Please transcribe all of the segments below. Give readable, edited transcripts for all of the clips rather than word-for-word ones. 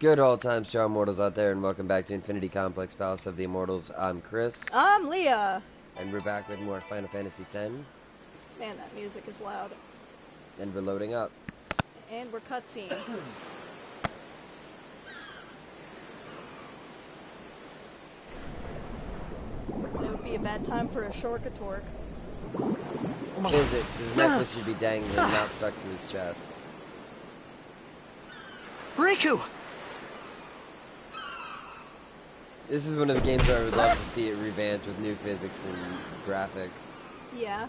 Good old times to our immortals out there, and welcome back to Infinity Complex Palace of the Immortals. I'm Chris. I'm Leah. And we're back with more Final Fantasy X. Man, that music is loud. And we're loading up. And we're cutscene. It would be a bad time for a Shorkatork. Physics. His necklace should be dangling, not stuck to his chest. Riku! This is one of the games where I would love to see it revamped with new physics and graphics. Yeah.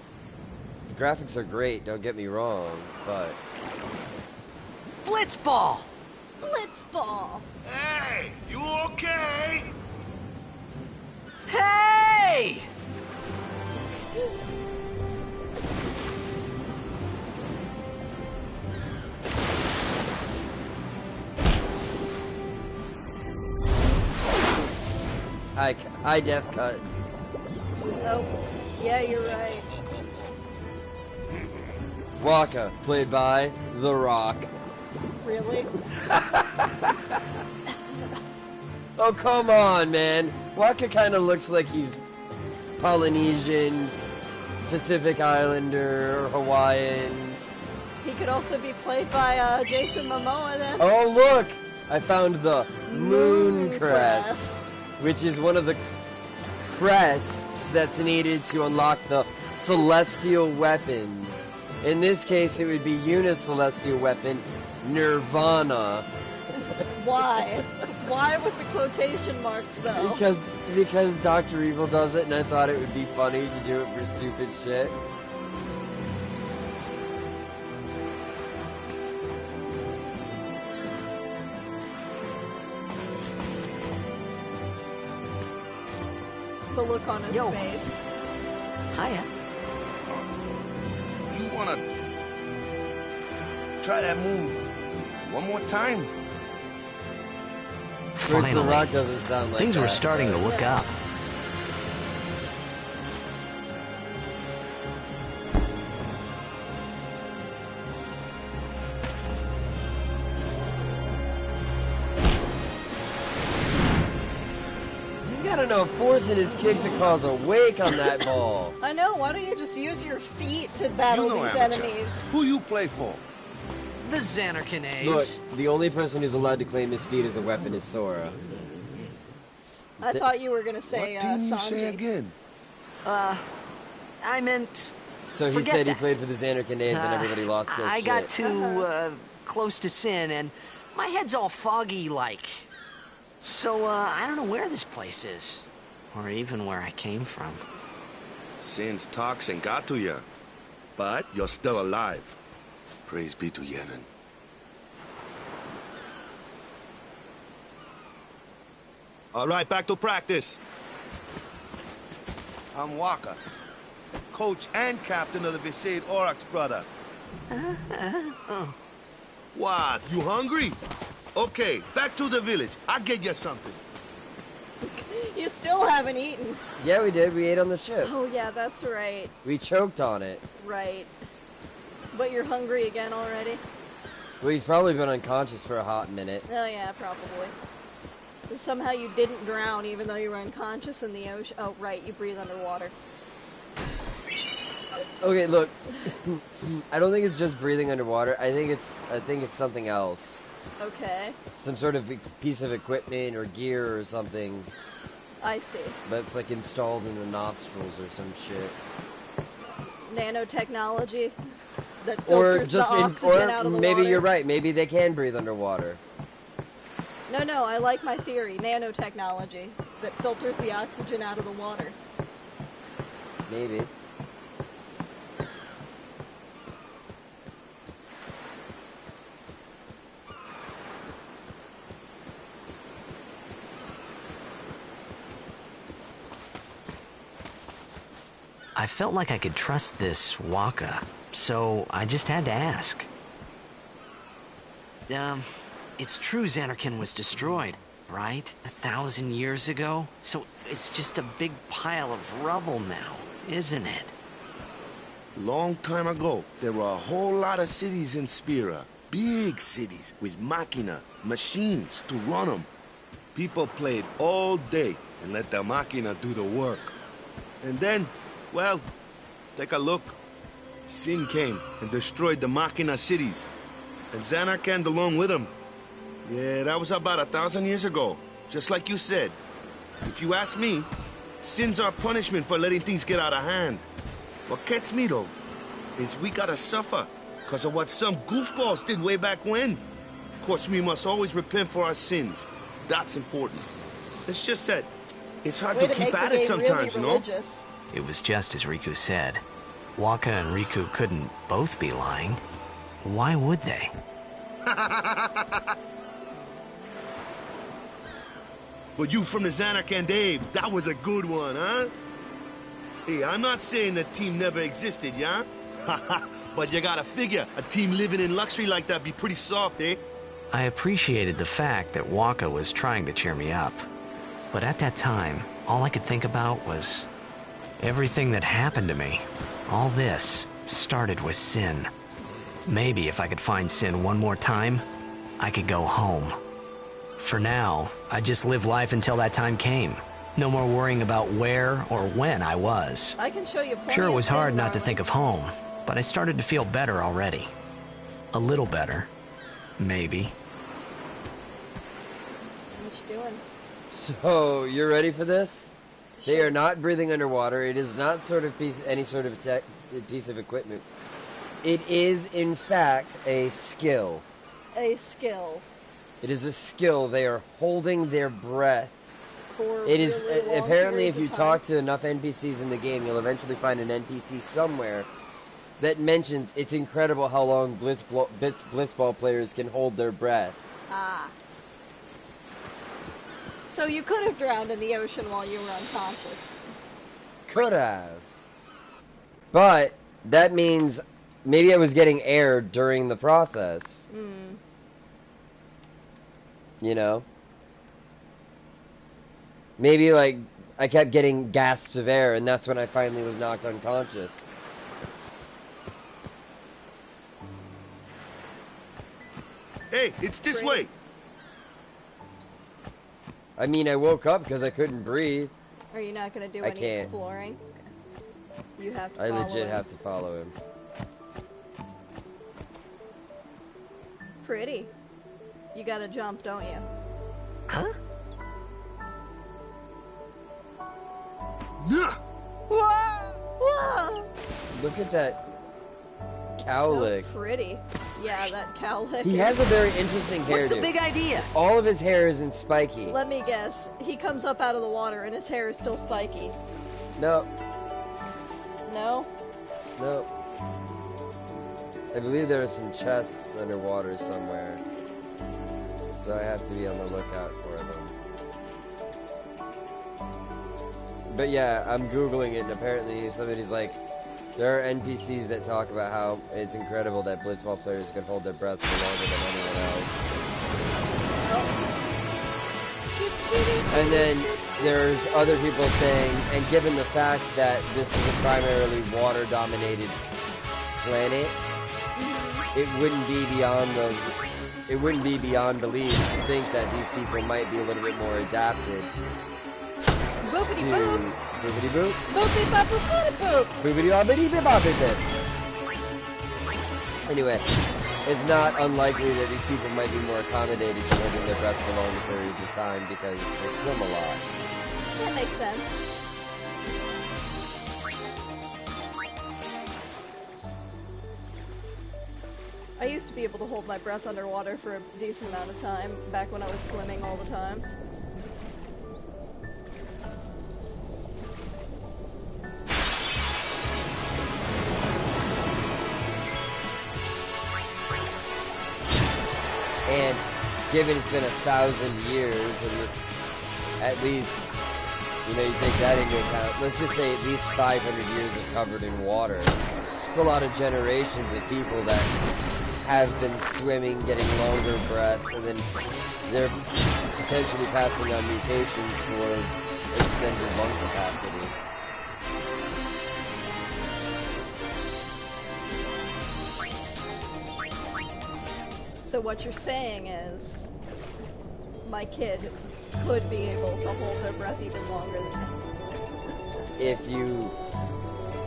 The graphics are great, don't get me wrong, but... Blitzball! Blitzball! Hey, you okay? Hey! High def cut. Oh, yeah, you're right. Waka, played by The Rock. Really? Oh, come on, man. Waka kind of looks like he's Polynesian, Pacific Islander, or Hawaiian. He could also be played by Jason Momoa then. Oh, look! I found the Moon Crest, which is one of the crests that's needed to unlock the celestial weapons. In this case, it would be Unicelestial weapon, Nirvana. Why? Why with the quotation marks, though? Because Dr. Evil does it, and I thought it would be funny to do it for stupid shit. The look on his face. Hiya. You wanna try that move one more time? Finally. The Rock doesn't sound like things that, were starting to look up. He's got enough force in his kick to cause a wake on that ball. I know, why don't you just use your feet to battle these enemies? Who you play for? The Xanarkanades. Look, the only person who's allowed to claim his feet as a weapon is Sora. I thought you were gonna say what team you Sanji. say again? I meant... So he said he played for the Xanarkanades and everybody lost their I shit. got too, close to Sin, and my head's all foggy-like. So, I don't know where this place is. Or even where I came from. Sin's toxin got to you, but you're still alive. Praise be to Yevon. All right, back to practice. I'm Waka, coach and captain of the Besaid Aurochs, brother. What, you hungry? Okay, back to the village. I'll get you something. You still haven't eaten. Yeah, we did. We ate on the ship. Oh yeah, that's right. We choked on it. Right. But you're hungry again already? Well, he's probably been unconscious for a hot minute. Oh yeah, probably. And somehow you didn't drown even though you were unconscious in the ocean. Oh right, you breathe underwater. Okay, look. I don't think it's just breathing underwater. I think it's something else. Okay. Some sort of piece of equipment or gear or something. I see. That's like installed in the nostrils or some shit. Nanotechnology that filters the oxygen out of the maybe water. You're right. Maybe they can breathe underwater. No, I like my theory. Nanotechnology that filters the oxygen out of the water. Maybe. I felt like I could trust this Waka, so I just had to ask. It's true Xanarkan was destroyed, right? 1,000 years ago? So it's just a big pile of rubble now, isn't it? Long time ago, there were a whole lot of cities in Spira. Big cities with machina, machines to run them. People played all day and let the machina do the work. And then, well, take a look. Sin came and destroyed the machina cities. And Xanarkand along with him. Yeah, that was about 1,000 years ago. Just like you said. If you ask me, Sin's our punishment for letting things get out of hand. What gets me, though, is we gotta suffer because of what some goofballs did way back when. Of course, we must always repent for our sins. That's important. It's just that it's hard Way to keep at it sometimes, really you know? religious. It was just as Riku said. Waka and Riku couldn't both be lying. Why would they? But you from the Xanarkand Daves, that was a good one, huh? Hey, I'm not saying the team never existed, yeah? But you gotta figure, a team living in luxury like that be pretty soft, eh? I appreciated the fact that Waka was trying to cheer me up. But at that time, all I could think about was everything that happened to me. All this started with Sin. Maybe if I could find Sin one more time, I could go home. For now, I just live life until that time came. No more worrying about where or when I was. I can show you plenty Sure, it of was sin, hard not to darling. think of home, but I started to feel better already. A little better. Maybe. What you doing? So, you're ready for this? They Sure. are not breathing underwater. It is not any sort of piece of equipment. It is, in fact, a skill. A skill. It is a skill. They are holding their breath. For It is really long apparently, periods if you of time. talk to enough NPCs in the game, you'll eventually find an NPC somewhere that mentions it's incredible how long Blitzball players can hold their breath. Ah. So you could have drowned in the ocean while you were unconscious. Could have. But that means maybe I was getting air during the process. Hmm. You know? Maybe, like, I kept getting gasps of air, and that's when I finally was knocked unconscious. Hey, it's this Pretty. way. I mean, I woke up because I couldn't breathe. Are you not going to do I any can't. exploring? You have to I follow legit him. have to follow him. Pretty. You gotta jump, don't you? Huh? Nah. Whoa! Look at that cowlick. So pretty. Yeah, that cowlick. He has a very interesting hairdo. What's the big idea? All of his hair isn't spiky. Let me guess. He comes up out of the water and his hair is still spiky. No, No? no. I believe there are some chests underwater somewhere. So I have to be on the lookout for them. But yeah, I'm Googling it and apparently somebody's like, there are NPCs that talk about how it's incredible that Blitzball players can hold their breath for longer than anyone else. And then there's other people saying, and given the fact that this is a primarily water-dominated planet, it wouldn't be beyond belief to think that these people might be a little bit more adapted Boopity to boop! boopity boop, Boopity bop boopity boop! boopity boppity boppity bip. Anyway, it's not unlikely that these people might be more accommodated to holding their breath for longer periods of time because they swim a lot. That makes sense. I used to be able to hold my breath underwater for a decent amount of time, back when I was swimming all the time. And given it's been 1,000 years, and this, at least, you know, you take that into account, let's just say at least 500 years of covered in water. It's a lot of generations of people that have been swimming, getting longer breaths, and then they're potentially passing on mutations for extended lung capacity. So what you're saying is, my kid could be able to hold their breath even longer than me.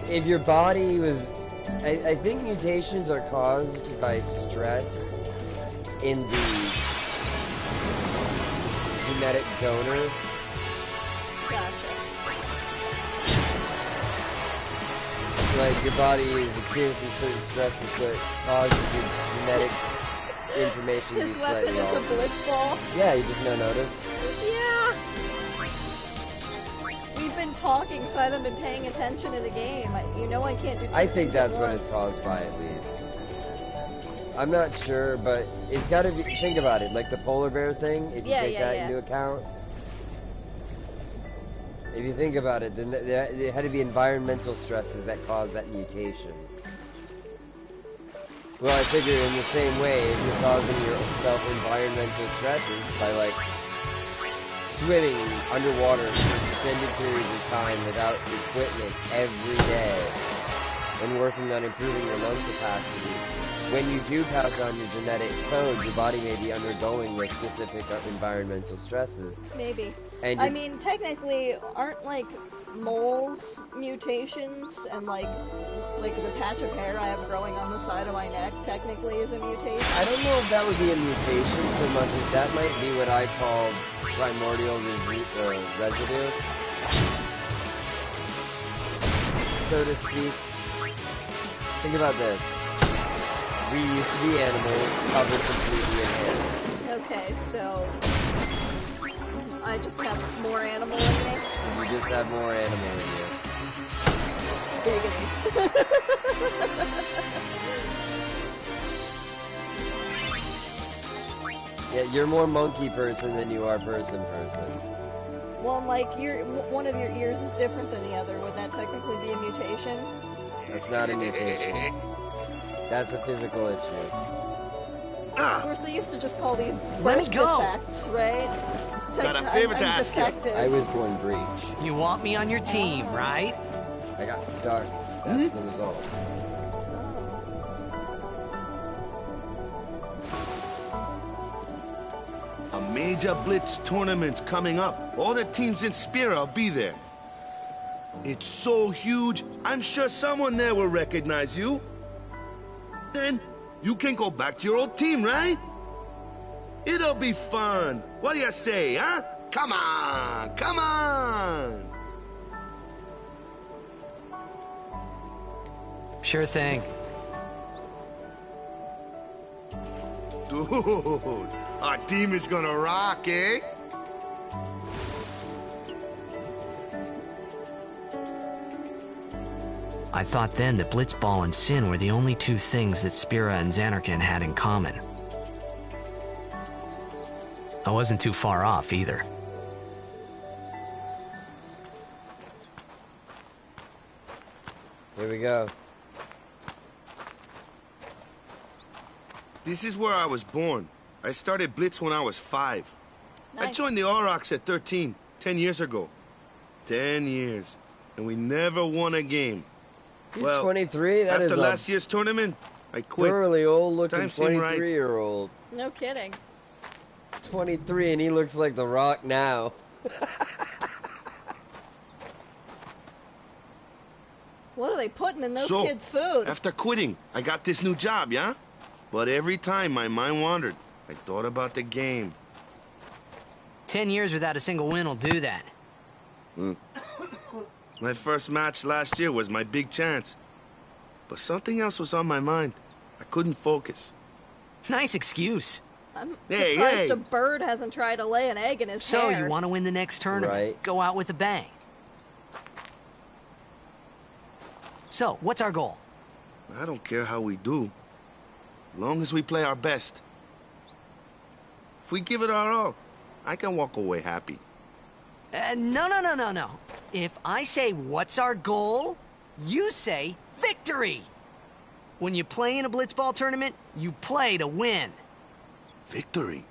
If your body was, I think mutations are caused by stress in the genetic donor. Gotcha. Like your body is experiencing certain stresses, so it causes your genetic information to be His weapon slightly is a altered. blitz ball. Yeah, you just now noticed. Yeah! We've been talking, so I haven't been paying attention to the game. You know I can't do two I think things at that's what once. it's caused by, at least. I'm not sure, but it's got to be. Think about it, like the polar bear thing. If you take that into account, if you think about it, then there had to be environmental stresses that caused that mutation. Well, I figure in the same way, if you're causing yourself environmental stresses by like swimming underwater for extended periods of time without equipment every day, and working on improving your lung capacity, when you do pass on your genetic code, your body may be undergoing those specific environmental stresses. Maybe. And I mean, technically, aren't like moles mutations, and like the patch of hair I have growing on the side of my neck technically is a mutation? I don't know if that would be a mutation so much as that might be what I call primordial residue, so to speak. Think about this. We used to be animals covered completely in hair. Okay, so I just have more animal in me? You just have more animal in you. Giggity. Yeah, you're more monkey person than you are person. Well, like, one of your ears is different than the other. Would that technically be a mutation? That's not a mutation. That's a physical issue. Of course, they used to just call these Let me birth go. defects, right? Got a favor to I'm ask you. defective. I was born breech. You want me on your team, right? I got stuck. That's the result. A major blitz tournament's coming up. All the teams in Spira will be there. It's so huge, I'm sure someone there will recognize you. Then you can go back to your old team, right? It'll be fun. What do you say, huh? Come on, come on! Sure thing. Dude, our team is gonna rock, eh? I thought then that Blitzball and Sin were the only two things that Spira and Xanarkin had in common. I wasn't too far off either. Here we go. This is where I was born. I started Blitz when I was 5. I Nice. joined the Aurochs at 13, 10 years ago. 10 years. And we never won a game. He's Well, 23. That is After a last year's tournament, I quit. thoroughly old-looking Time seemed right. 23-year-old. No kidding. 23, and he looks like The Rock now. What are they putting in those So, kids' food? After quitting, I got this new job, yeah? But every time my mind wandered, I thought about the game. 10 years without a single win will do that. My first match last year was my big chance. But something else was on my mind. I couldn't focus. Nice excuse. I'm Hey, surprised hey. a bird hasn't tried to lay an egg in his So hair. you want to win the next tournament? Right. Go out with a bang. So, what's our goal? I don't care how we do. As long as we play our best. If we give it our all, I can walk away happy. No. If I say what's our goal, you say victory. When you play in a blitzball tournament, you play to win. Victory?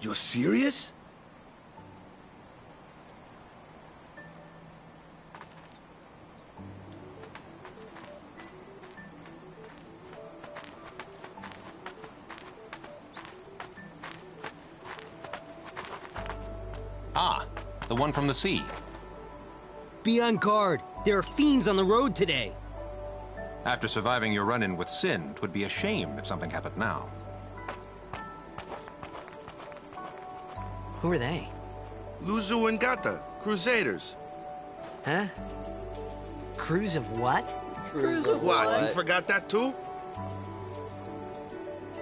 You're serious? Ah, the one from the sea. Be on guard. There are fiends on the road today. After surviving your run-in with Sin, 'twould be a shame if something happened now. Who are they? Luzu and Gata, Crusaders. Huh? Crews of what? Cruise of What, you forgot that too?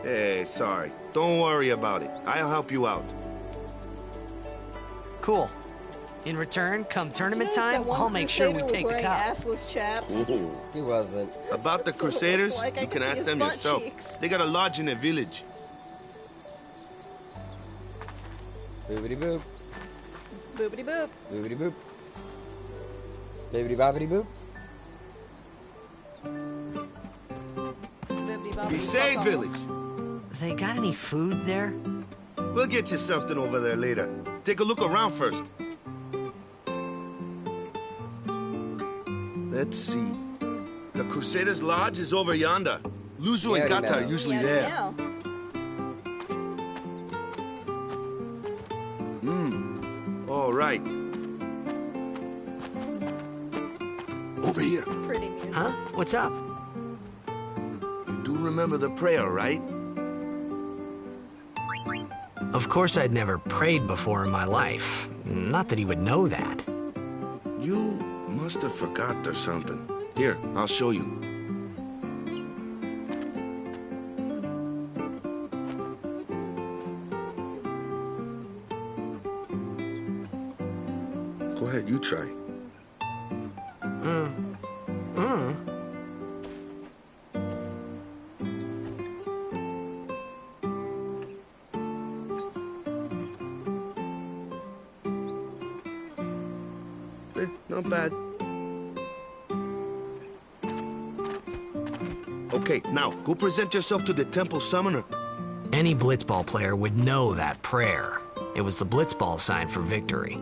Hey, sorry. Don't worry about it. I'll help you out. Cool. In return, come tournament Did you notice time, that one I'll make sure we Crusader take the was cup. wearing assless chaps? Ooh. He wasn't. About the That's what it looks Crusaders, like. I you can can see ask his them butt yourself. cheeks. They got a lodge in a village. Boobity boop. Boobity boop. Boobity boop. Bibbity bobbity boop. Boobity bobbity Bisade bop. village. They got any food there? We'll get you something over there later. Take a look around first. Let's see. The Crusaders' Lodge is over yonder. Luzu and Yeah, Gata are meow. usually Yeah, there. yeah. All right. Over here. Pretty music. Huh? What's up? You do remember the prayer, right? Of course I'd never prayed before in my life. Not that he would know that. You must have forgot or something. Here, I'll show you. Go ahead, you try. Not bad. Okay, now, go present yourself to the temple summoner. Any blitzball player would know that prayer. It was the blitzball sign for victory.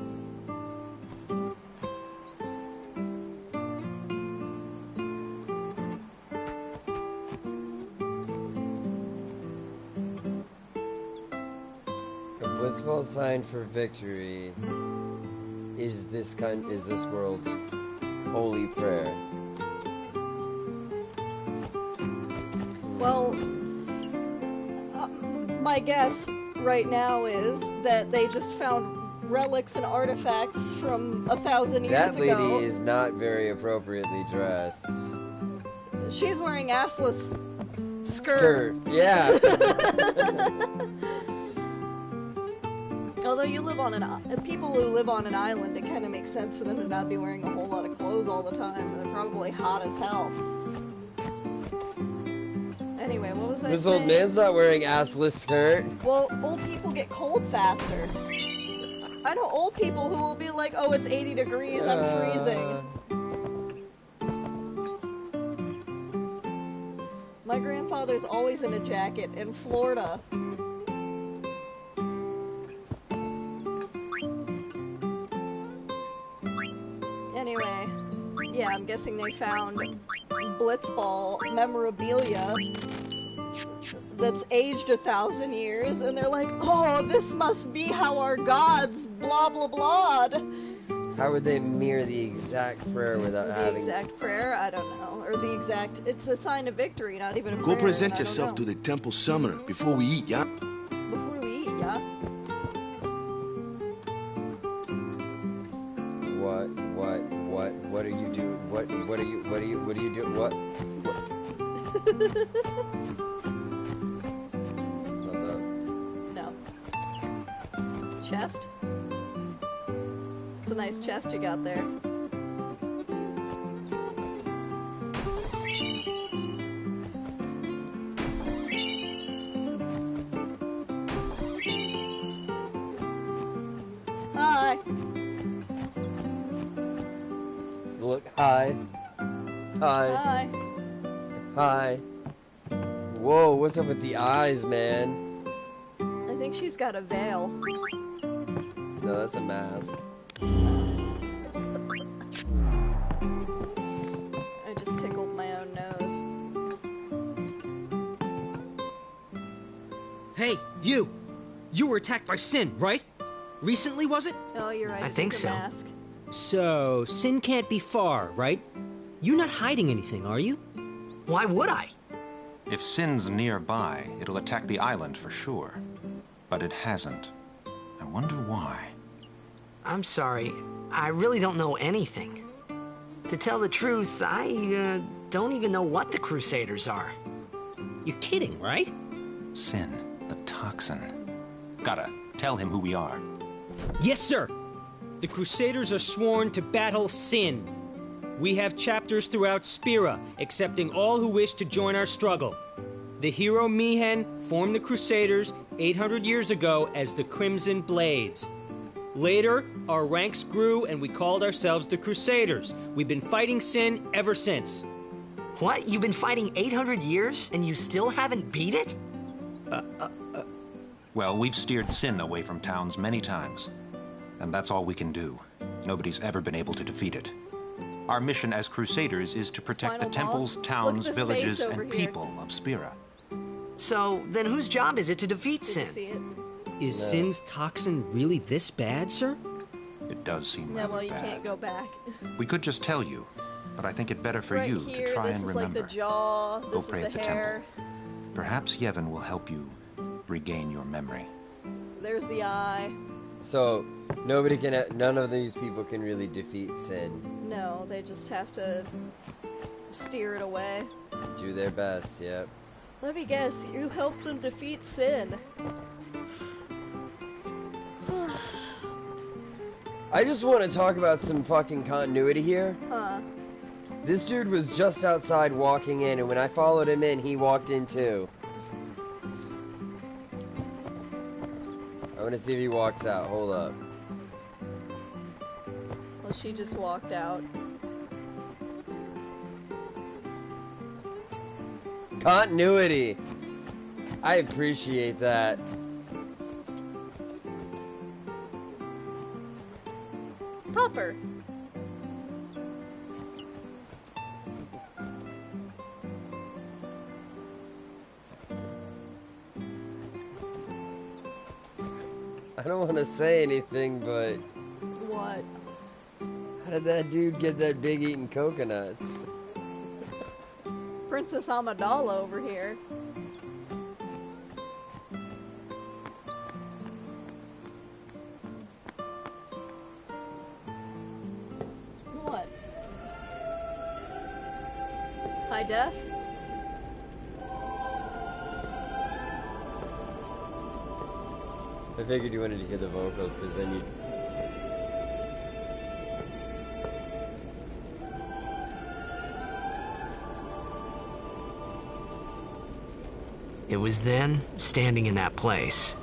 A blitzball sign for victory is this world's holy prayer. Well, my guess right now is that they just found relics and artifacts from 1,000 years That lady ago. is not very appropriately dressed. She's wearing assless skirt. Yeah. Although you live on people who live on an island, it kind of makes sense for them to not be wearing a whole lot of clothes all the time. They're probably hot as hell. Anyway, what was I This saying? old man's not wearing assless skirt. Well, old people get cold faster. I know old people who will be like, oh, it's 80 degrees, I'm freezing. My grandfather's always in a jacket in Florida. Anyway, yeah, I'm guessing they found Blitzball memorabilia that's aged 1,000 years, and they're like, oh, this must be how our gods blah blah blah. How would they mirror the exact prayer without The having... exact prayer, I don't know, or the exact. It's a sign of victory, not even a prayer. Go present I don't yourself to know. the temple summoner before we eat, yeah? Before we eat, yeah. What are you doing? What are you doing? What? No. Chest? It's a nice chest you got there. Hi. Look, hi. Hi. Hi. Whoa, what's up with the eyes, man? I think she's got a veil. No, that's a mask. I just tickled my own nose. Hey, you! You were attacked by Sin, right? Recently, was it? Oh, you're right. I it's think a so. Mask. So, Sin can't be far, right? You're not hiding anything, are you? Why would I? If Sin's nearby, it'll attack the island for sure. But it hasn't. I wonder why. I'm sorry. I really don't know anything. To tell the truth, I don't even know what the Crusaders are. You're kidding, right? Sin, the toxin. Gotta tell him who we are. Yes, sir. The Crusaders are sworn to battle Sin. We have chapters throughout Spira, accepting all who wish to join our struggle. The hero Mihen formed the Crusaders 800 years ago as the Crimson Blades. Later, our ranks grew and we called ourselves the Crusaders. We've been fighting Sin ever since. What? You've been fighting 800 years and you still haven't beat it? Well, we've steered Sin away from towns many times. And that's all we can do. Nobody's ever been able to defeat it. Our mission as Crusaders is to protect Final the temples, boss? towns, Look at this villages, face over and here. people of Spira. So, then whose job is it to defeat Did you Sin? see it? Is Sin's toxin really this bad, sir? It does seem Yeah, rather well, you bad. can't go back. We could just tell you, but I think it better for right you here, to try this and is remember. like the jaw, Go this pray is at the the hair, Perhaps Yevon will help you regain your memory. there's the eye. So, none of these people can really defeat Sin. No, they just have to steer it away. Do their best, yep. Let me guess, you helped them defeat Sin. I just want to talk about some fucking continuity here. Huh. This dude was just outside walking in, and when I followed him in, he walked in too. I want to see if he walks out. Hold up. Well, she just walked out. Continuity! I appreciate that. Popper! I don't want to say anything, but What? how did that dude get that big eating coconuts? Princess Amidala over here. What? High def? I figured you wanted to hear the vocals, because then you'd... It was then, standing in that place,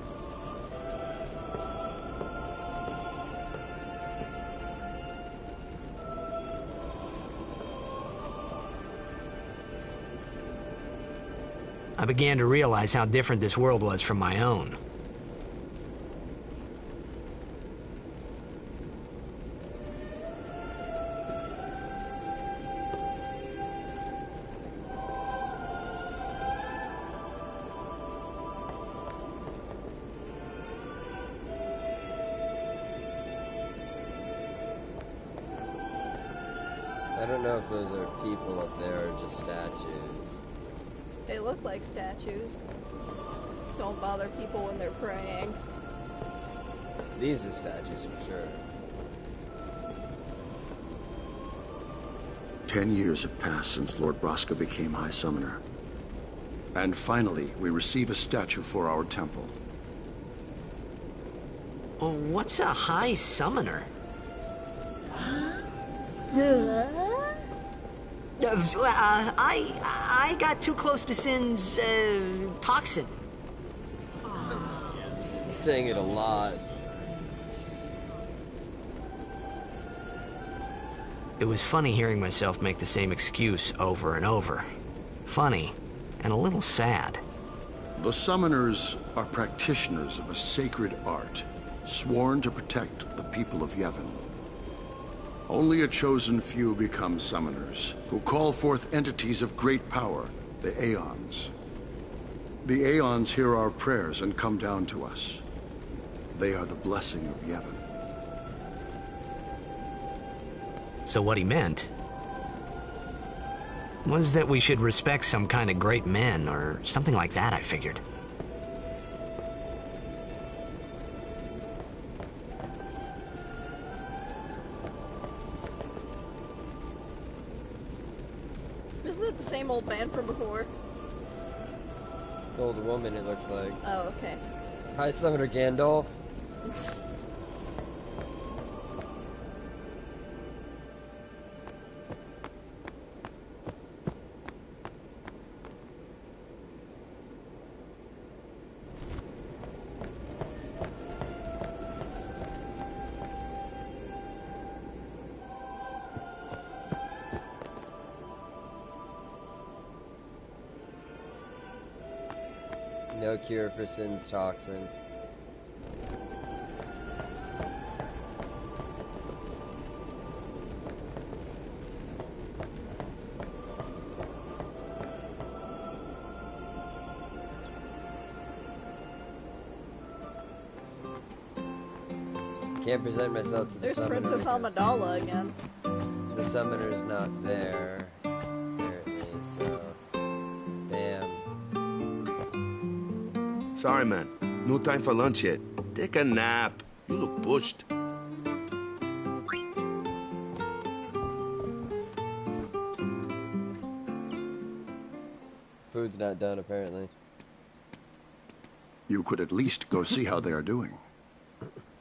I began to realize how different this world was from my own. I don't know if those are people up there or just statues. They look like statues. Don't bother people when they're praying. These are statues for sure. 10 years have passed since Lord Braska became High Summoner. And finally, we receive a statue for our temple. Oh, what's a high summoner? I got too close to Sin's, toxin. He's saying it a lot. It was funny hearing myself make the same excuse over and over. Funny, and a little sad. The Summoners are practitioners of a sacred art, sworn to protect the people of Yevon. Only a chosen few become Summoners, who call forth entities of great power, the Aeons. The Aeons hear our prayers and come down to us. They are the blessing of Yevon. So what he meant was that we should respect some kind of great men, or something like that, I figured. Isn't it the same old man from before? Old woman, it looks like. Oh, okay. High Summoner Gandalf. No cure for Sin's toxin. Can't present myself to the There's summoner. Princess Amidala again. The summoner's not there, apparently, so... Damn. Sorry, man. No time for lunch yet. Take a nap. You look pushed. Food's not done, apparently. You could at least go see how they are doing.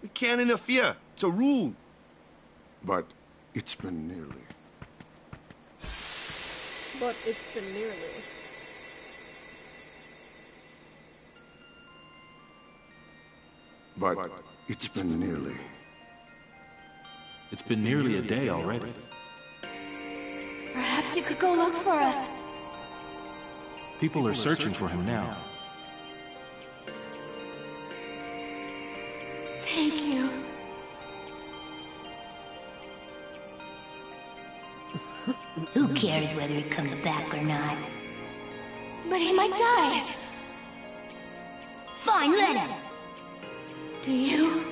We can't interfere. It's a rule. But it's been nearly. But it's been nearly. But it's been nearly. It's been nearly a day already. Perhaps you could go look for us. People are searching for him now. Thank you. Who cares whether he comes back or not? But he might die. Fine, let him. Do you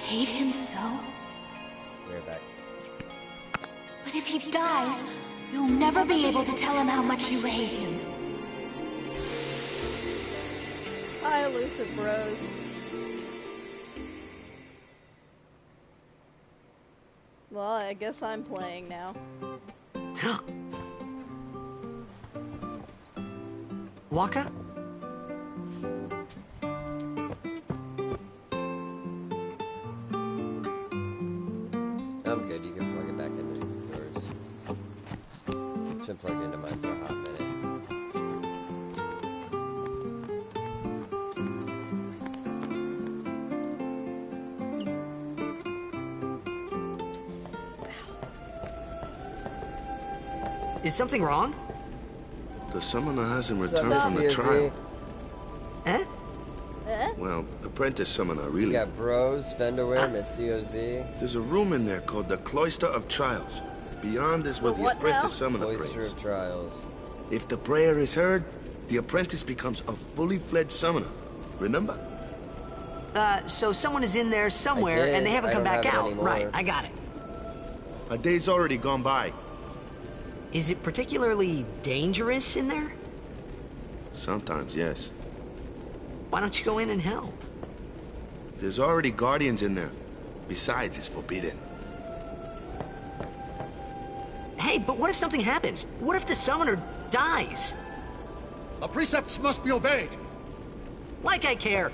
hate him so? We're back. But if he dies, you'll never be able to tell him how much you hate him. Hi, elusive bros. Well, I guess I'm playing now. Waka? I'm good, you can plug it back into yours. It's been plugged into mine for a hot minute. Is something wrong? The summoner hasn't returned Sup, from the COZ? trial. Eh? Eh? Well, apprentice summoner, You really. got Bros, Fenderware, Miss COZ, There's a room in there called the Cloister of Trials. Beyond is where The the what apprentice now? summoner Cloister prays. of Trials. If the prayer is heard, the apprentice becomes a fully fledged summoner. Remember? So someone is in there somewhere, I did. and they haven't I come don't back have it out. anymore. Right, I got it. A day's already gone by. Is it particularly dangerous in there? Sometimes, yes. Why don't you go in and help? There's already guardians in there. Besides, it's forbidden. Hey, but what if something happens? What if the summoner dies? The precepts must be obeyed. Like I care.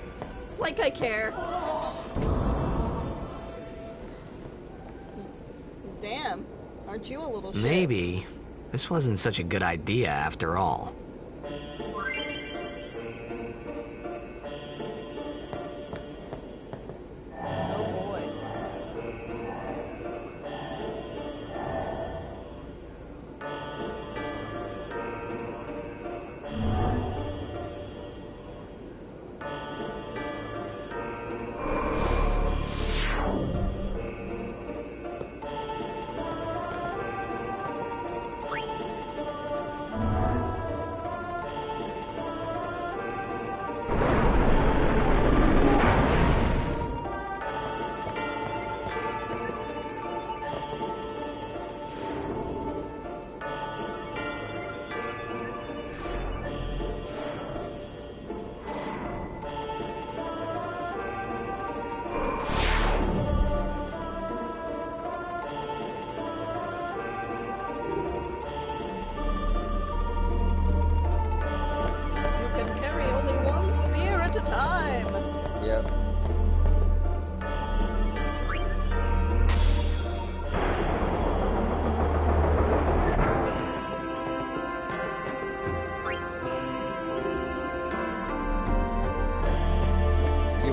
Like I care. Damn. Aren't you a little shit? Maybe this wasn't such a good idea after all. Oh boy.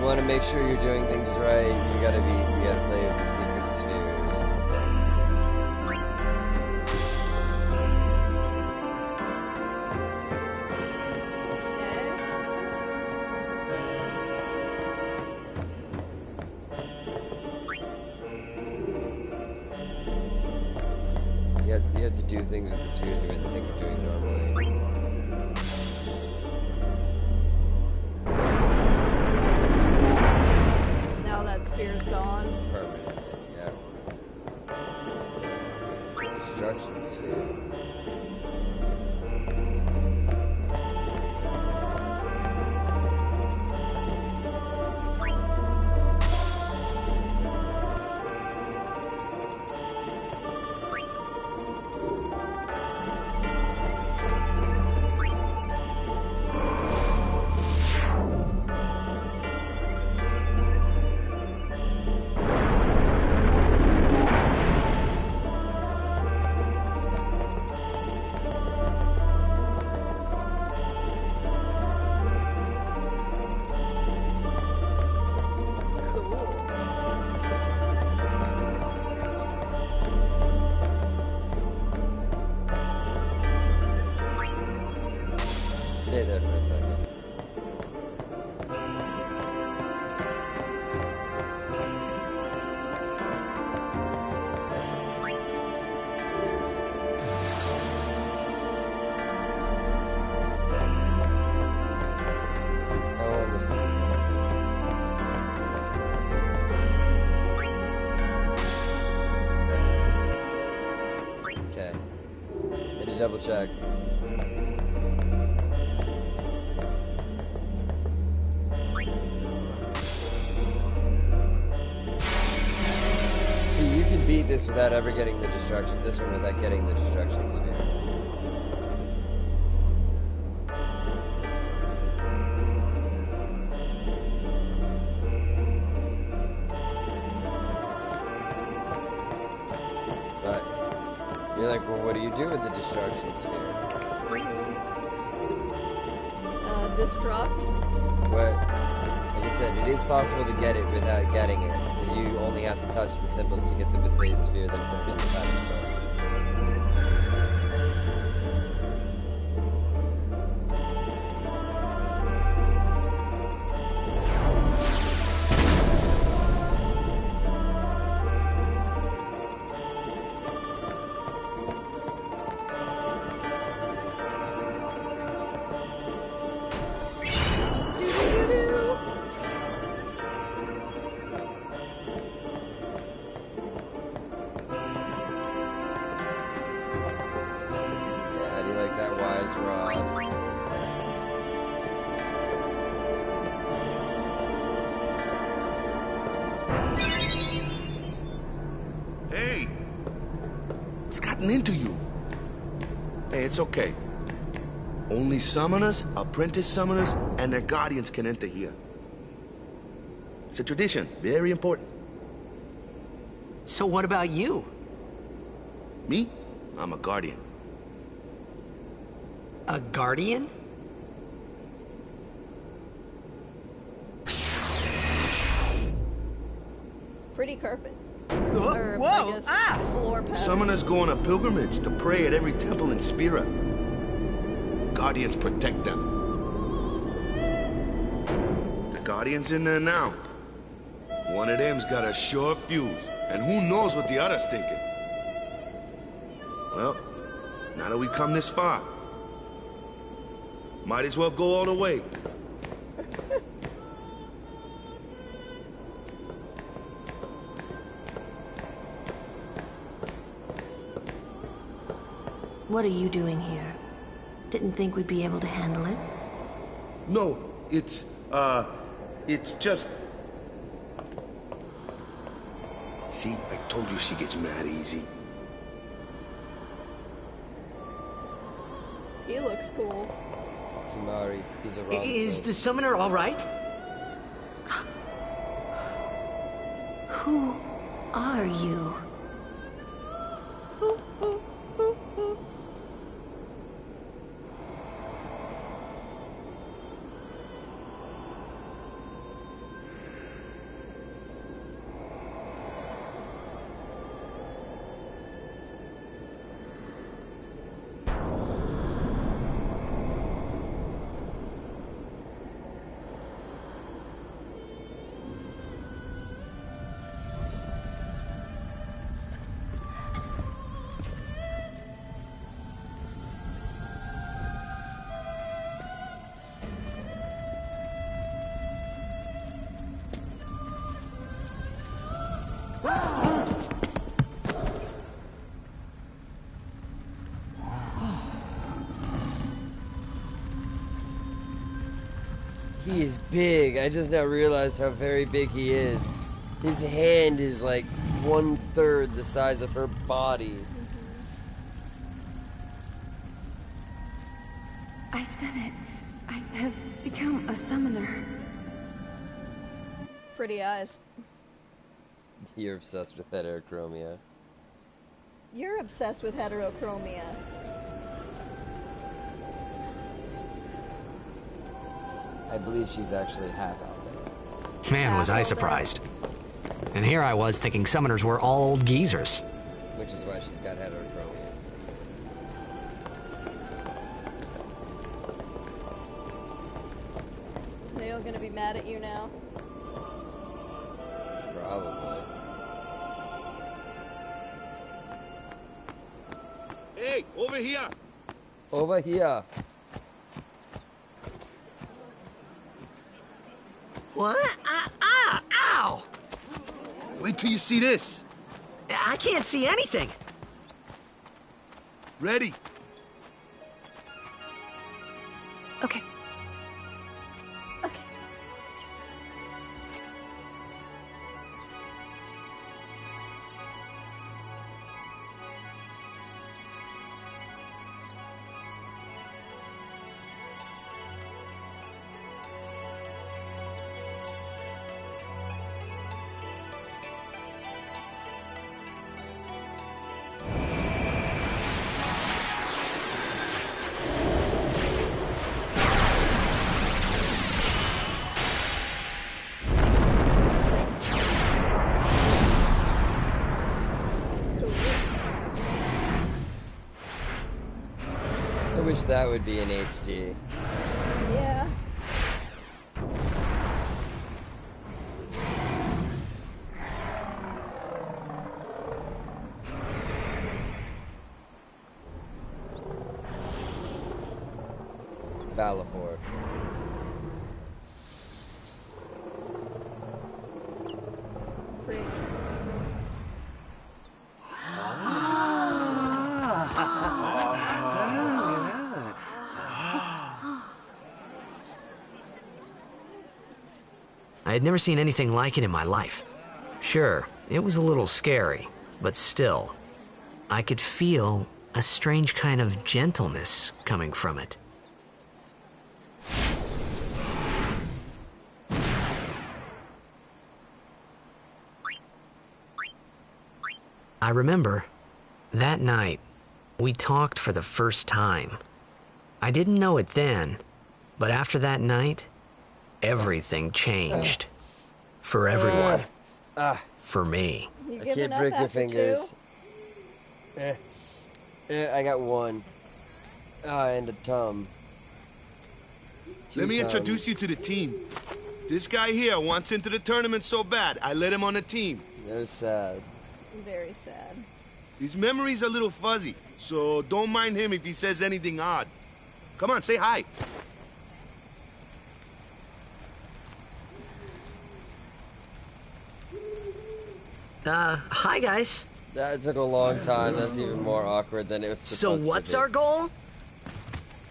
want to make sure you're doing things right, you gotta play with the secret spheres. You have to do things with the spheres you wouldn't think of doing normally. Now that sphere's gone. Permanent, yeah. Destruction sphere. Stay there for a second. I want to see something. Okay. Need to double check. See, you can beat this without ever getting the destruction. This one without getting the destruction sphere. But you're like, well, what do you do with the destruction sphere? Destruct. What? Like I said, it is possible to get it without getting it, because you only have to touch the symbols to get the Visayas sphere, then put it in the pedestal. That wise rod. Hey! What's gotten into you? Hey, it's okay. Only summoners, apprentice summoners, and their guardians can enter here. It's a tradition, very important. So what about you? Me? I'm a guardian. A guardian? Pretty carpet. Whoa! I guess floor pad. Summoners go on a pilgrimage to pray at every temple in Spira. Guardians protect them. The Guardian's in there now. One of them's got a sure fuse, and who knows what the other's thinking. Well, now that we've come this far, might as well go all the way. What are you doing here? Didn't think we'd be able to handle it? No, it's just... See, I told you she gets mad easy. He looks cool. Kimari, he's a wrong Is soul. the summoner all right? Who are you? He is big. I just now realized how very big he is. His hand is like 1/3 the size of her body. I've done it. I have become a summoner. Pretty eyes. You're obsessed with heterochromia. You're obsessed with heterochromia. I believe she's actually half out Man, was I surprised. And here I was thinking summoners were all old geezers. which is why she's got heterochromia. They all gonna be mad at you now? Probably. Hey, over here! Over here. What? Ow! Wait till you see this. I can't see anything. Ready? Okay. I wish that would be in HD. Yeah. Valafor. Pretty. I had never seen anything like it in my life. Sure, it was a little scary, but still, I could feel a strange kind of gentleness coming from it. I remember, that night, we talked for the first time. I didn't know it then, but after that night, everything changed. For everyone. For me. You I giving can't up break your after fingers. two? I got one. And a thumb. Let me Two introduce you to the team. This guy here wants into the tournament so bad, I let him on the team. That was sad. Very sad. His memory's a little fuzzy, so don't mind him if he says anything odd. Come on, say hi. Hi guys. That took a long time. That's even more awkward than it was supposed So to what's be. our goal?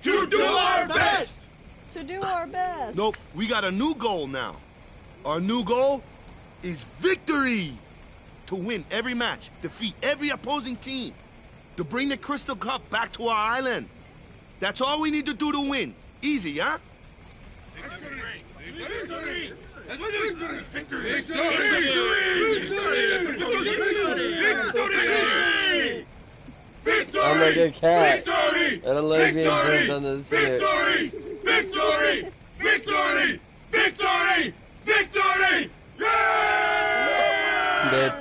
To do our best! To do our best. Nope, we got a new goal now. Our new goal is victory! To win every match, defeat every opposing team, to bring the Crystal Cup back to our island. That's all we need to do to win. Easy, huh? Victory! Victory! Victory! Victory! I'm like a cat. Victory! I don't like being pinned on this shit. Victory! Victory! Victory! Victory! Victory! Dead.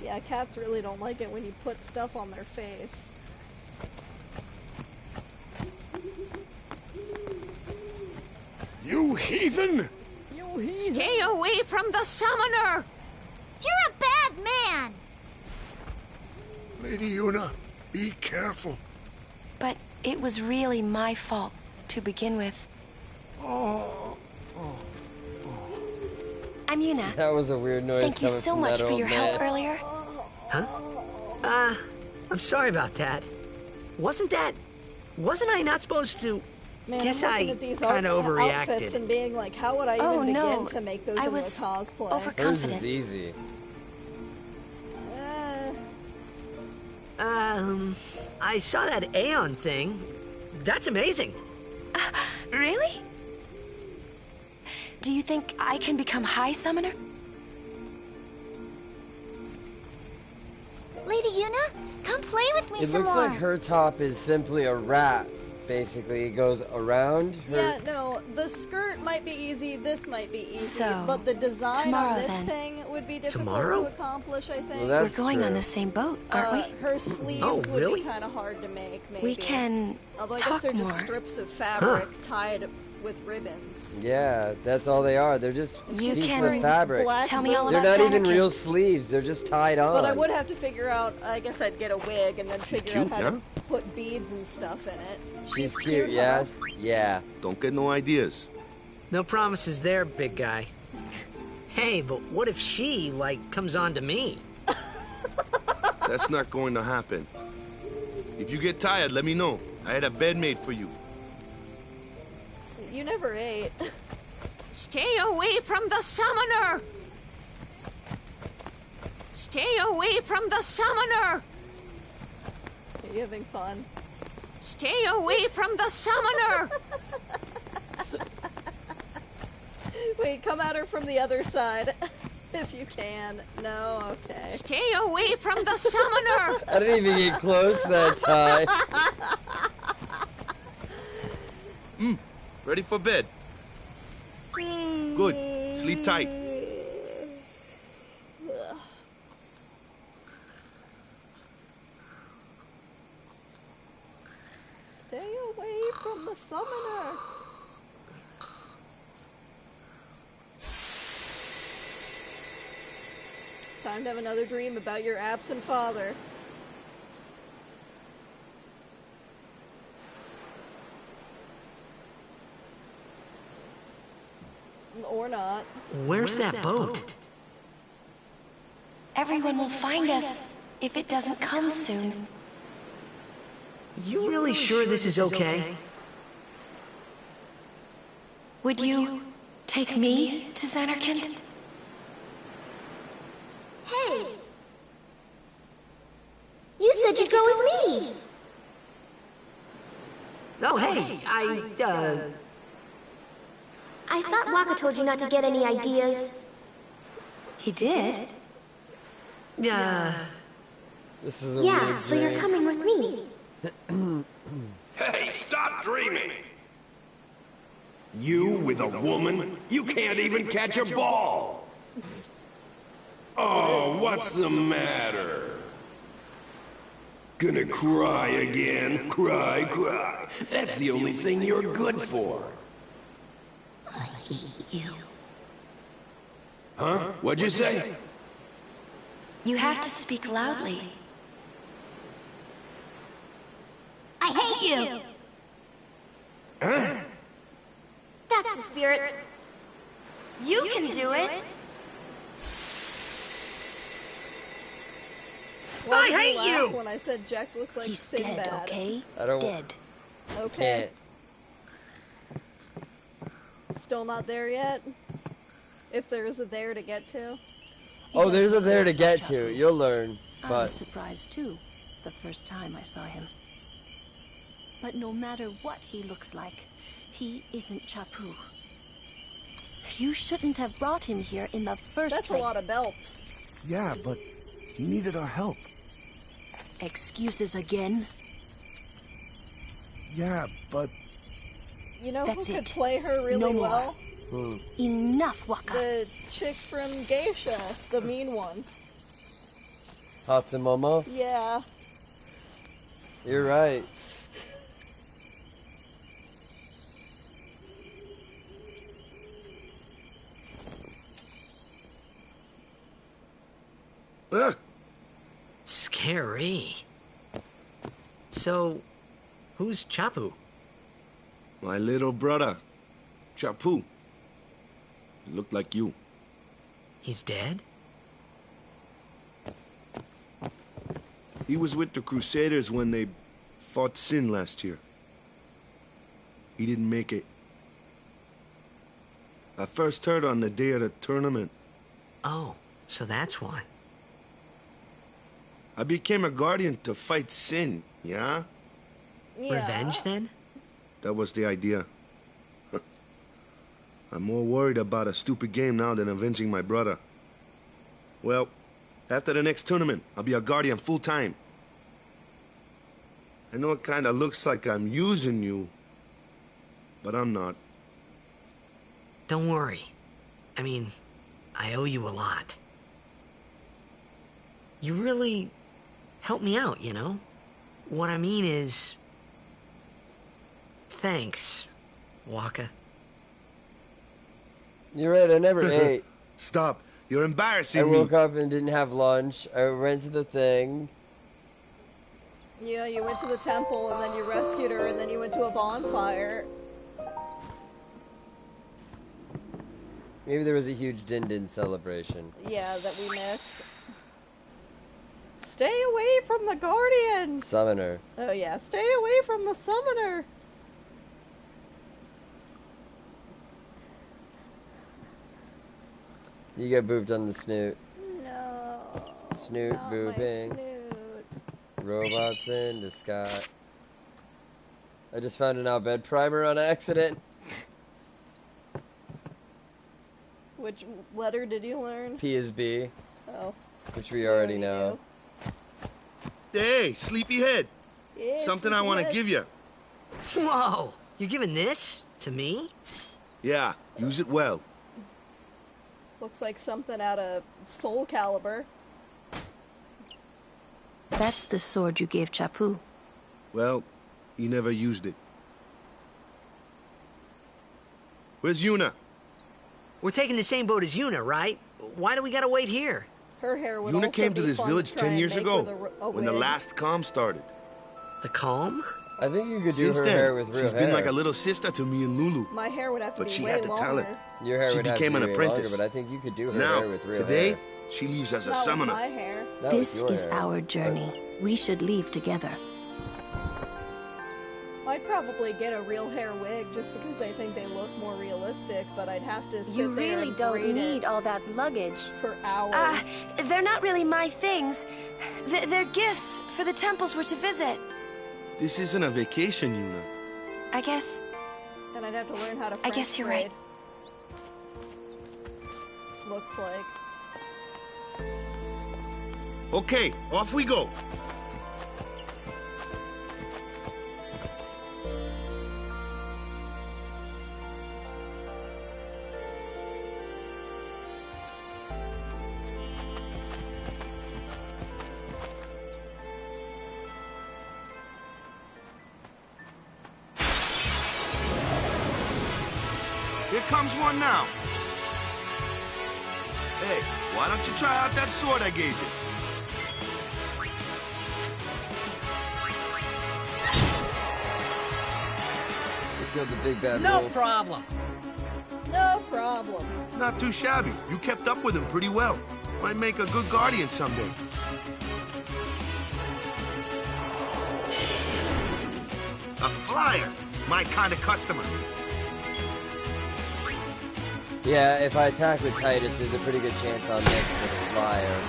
Yeah, cats really don't like it when you put stuff on their face. You heathen! You heathen. Stay away from the summoner! You're a bad man! Lady Una, be careful. But it was really my fault to begin with. I'm Yuna. That was a weird noise. Thank you coming so from much that for old your man. help earlier. I'm sorry about that. Wasn't I not supposed to... Man, Guess I'm looking I at these kinda overreacted. outfits and being like, how would I even begin to make those into a cosplay? Hers is easy. I saw that Aeon thing. That's amazing. Really? Do you think I can become High Summoner? Lady Yuna, come play with me It some looks more. like her top is simply a wrap. Basically, it goes around her. Yeah, no, the skirt might be easy, this might be easy, So, but the design tomorrow, on this then. thing would be difficult Tomorrow? to accomplish, I think. Well, We're going on the same boat, aren't we? Her sleeves Oh, would really? be kind of hard to make, maybe. We can Although I guess talk they're more. just strips of fabric tied with ribbons. Yeah, that's all they are. They're just You pieces can of fabric. tell me all They're about not even Xanarkand. real sleeves. They're just tied on. But I would have to figure out, I guess I'd get a wig and then figure cute, out how yeah? to put beads and stuff in it. She's cute, yes? Yeah. Don't get no ideas. No promises there, big guy. Hey, but what if she, like, comes on to me? That's not going to happen. If you get tired, let me know. I had a bed made for you. You never ate. Stay away from the summoner! Stay away from the summoner! Are you having fun? Stay away from the summoner! Wait, come at her from the other side. If you can. No? Okay. Stay away from the summoner! I didn't even get close that time. Ready for bed? Good. Sleep tight. Stay away from the summoner. Time to have another dream about your absent father. Or not. Where's that boat? Everyone will find us if it doesn't come soon. You really sure this is okay? Would you take me to Xanarkand? Hey! You said you'd go with me! Oh, hey, I thought Waka told you not to get any ideas. He did? This is a Yeah, weird so you're dream. coming with me. Hey, stop dreaming! You with a woman? You can't even catch a ball! Oh, what's the matter? Gonna cry again? Cry, cry. That's the only thing you're good for. I hate you. Huh? What'd you say? You have to speak loudly. I hate you! Huh? That's the spirit. You can do it. Why did hate laugh you! when I said Jack looked like He's Sinbad? dead, okay? I don't Dead. Okay. Can't. Still not there yet? If there is a there to get to? Oh, there's a there to get to. You'll learn. I But was surprised too, the first time I saw him. But no matter what he looks like, he isn't Chapu. You shouldn't have brought him here in the first That's place. a lot of belts. Yeah, but he needed our help. Excuses again? Yeah, but You know That's who could it. play her really No more. well? Enough, Waka. The chick from Geisha, the mean one. Hatsumomo, Yeah. you're right. Scary. So, who's Chapu? My little brother, Chapu. He looked like you. He's dead? He was with the Crusaders when they fought Sin last year. he didn't make it. I first heard on the day of the tournament. Oh, so that's why. I became a guardian to fight sin, yeah? Revenge, then? That was the idea. I'm more worried about a stupid game now than avenging my brother. Well, after the next tournament, I'll be a guardian full-time. I know it kinda looks like I'm using you, but I'm not. Don't worry. I mean, I owe you a lot. You really helped me out, you know? What I mean is... thanks, Waka. You're right, I never ate. Stop. You're embarrassing me. I woke up and didn't have lunch. I went to the thing. Yeah, you went to the temple, and then you rescued her, and then you went to a bonfire. Maybe there was a huge Din-Din celebration. Yeah, that we missed. Stay away from the Guardian! Summoner. Oh yeah, stay away from the Summoner! You get booped on the snoot. No. Snoot booping. Snoot. Robots in disguise. I just found an Al-Bhed primer on accident. Which letter did you learn? P is B. Oh. Which we already know. Hey, sleepyhead. Yeah, something I want to give you. Whoa! You're giving this to me? Yeah, use it well. Looks like something out of Soul Calibur. That's the sword you gave Chapu. Well, he never used it. Where's Yuna? We're taking the same boat as Yuna, right? Why do we gotta wait here? Her hair would Yuna also came to be this fun village try 10 and years make ago, with a when the wig. last calm started. The calm? I think you could do Since her then, hair with real she's hair. been like a little sister to me and Lulu. My hair would have to But be she way had the longer. talent. Your hair She would have became to be an way apprentice. longer, but I think you could do her Now, hair with real today, hair. she leaves as a Not with summoner. my hair. Not This with your is hair. our journey. We should leave together. I'd probably get a real hair wig just because they think they look more realistic, but I'd have to sit You there really and don't braid need it all that luggage. for hours. They're not really my things. They're gifts for the temples we're to visit. This isn't a vacation, Yuna. I guess... And I'd have to learn how to I French guess you're braid. Looks like. Okay, off we go. Here comes one now. Hey, why don't you try out that sword I gave you? You killed the big bad No wolf. problem. No problem. Not too shabby. You kept up with him pretty well. Might make a good guardian someday. A flyer. My kind of customer. Yeah, if I attack with Titus, there's a pretty good chance I'll miss with a flyer.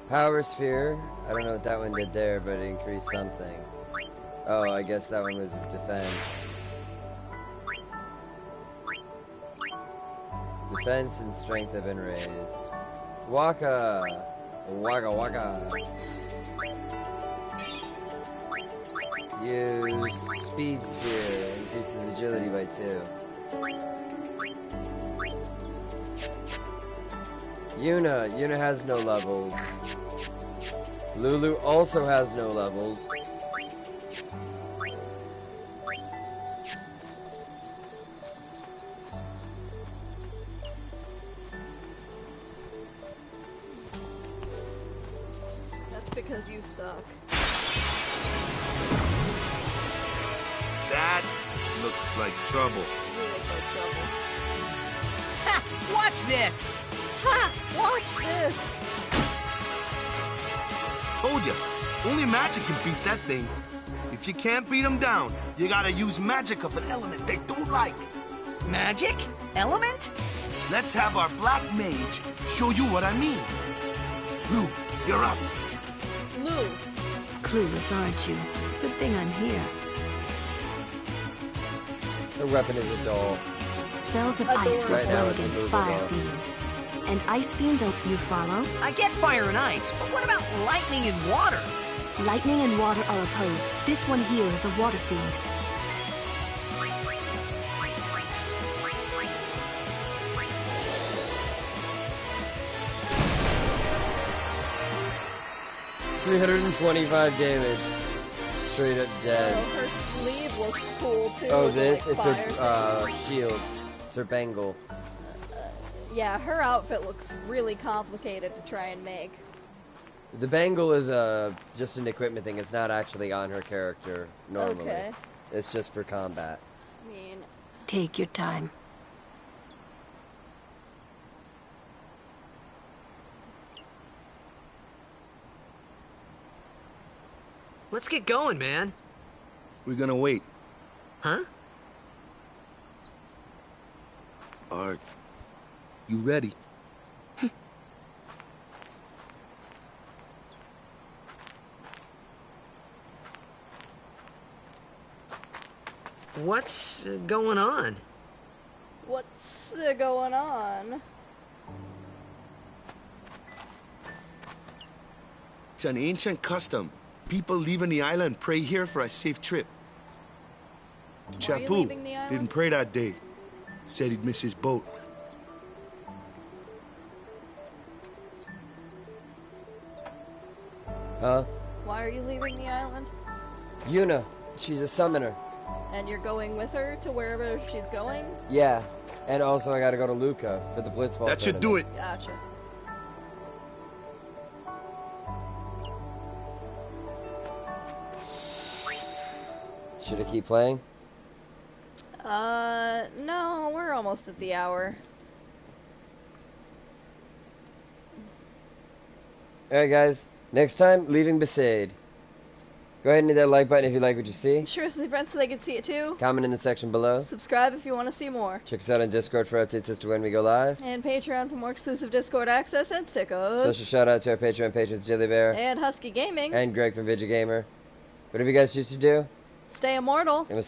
Power Sphere. I don't know what that one did there, but it increased something. Oh, I guess that one was his defense. Defense and strength have been raised. Waka! Waka waka! Use Speed Sphere. Increases agility by 2. Yuna has no levels. Lulu also has no levels. because you suck. That looks like trouble. You look like trouble. Ha! Watch this! Ha! Watch this! Told ya, only magic can beat that thing. If you can't beat them down, you gotta use magic of an element they don't like. Magic? Element? Let's have our black mage show you what I mean. Lou, you're up. Lou. Clueless, aren't you? Good thing I'm here. Her weapon is a doll. Spells of ice work Right now well it's a against movable fire doll. fiends. And ice fiends, you follow? I get fire and ice, but what about lightning and water? Lightning and water are opposed. This one here is a water fiend. $325 damage. Straight up dead. Oh, her sleeve looks cool too. Oh, with the, this? like, It's fire her things. shield. It's her bangle. Yeah, her outfit looks really complicated to try and make. The bangle is just an equipment thing. It's not actually on her character normally. Okay. It's just for combat. I mean, Take your time. Let's get going, man. We're gonna wait. Huh? Are you ready? What's going on? what's going on? It's an ancient custom. People leaving the island pray here for a safe trip. Why are you leaving the Chapu island? didn't pray that day. Said he'd miss his boat. Huh? Why are you leaving the island? Yuna. She's a summoner. And you're going with her to wherever she's going? Yeah. And also I gotta go to Luca for the Blitzball That should do it. Gotcha. Should I keep playing? No, we're almost at the hour. Alright guys, next time, leaving Besaid. Go ahead and hit that like button if you like what you see. Share with your friends so they can see it too. Comment in the section below. Subscribe if you want to see more. Check us out on Discord for updates as to when we go live. And Patreon for more exclusive Discord access and stickers. Special shout out to our Patreon patrons, Dilly Bear. And Husky Gaming. And Greg from VigiGamer. Whatever you guys choose to do. Stay immortal. And we'll see